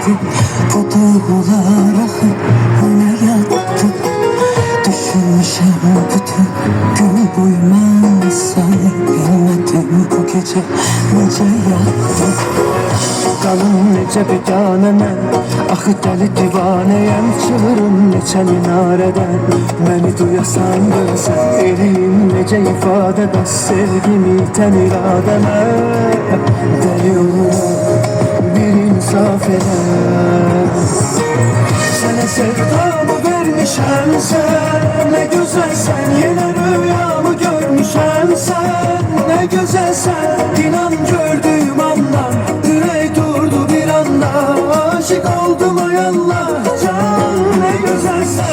gitti. Bu duygular ahı öne yattı. Düşünmüşem bütün gün boyu ben seni bilmedim. Bu gece nece yattı. Qalım necə biganəmən, axı dəli divanəyəm. Çığırım neçə minarədən, məni duyasan dönsən. Eləyim necə ifadə bəs sevgimi itən iradəmə. Dəli oluram, bir insaf elə. Sənə sevdamı vermişəm sən, nə gözəlsən. Yenə rüyamı görmüşəm sən, nə gözəlsən. İnan gördüyüm andan ürək durdu bir anda. Aşık oldum ay Allah, can ne güzelsen.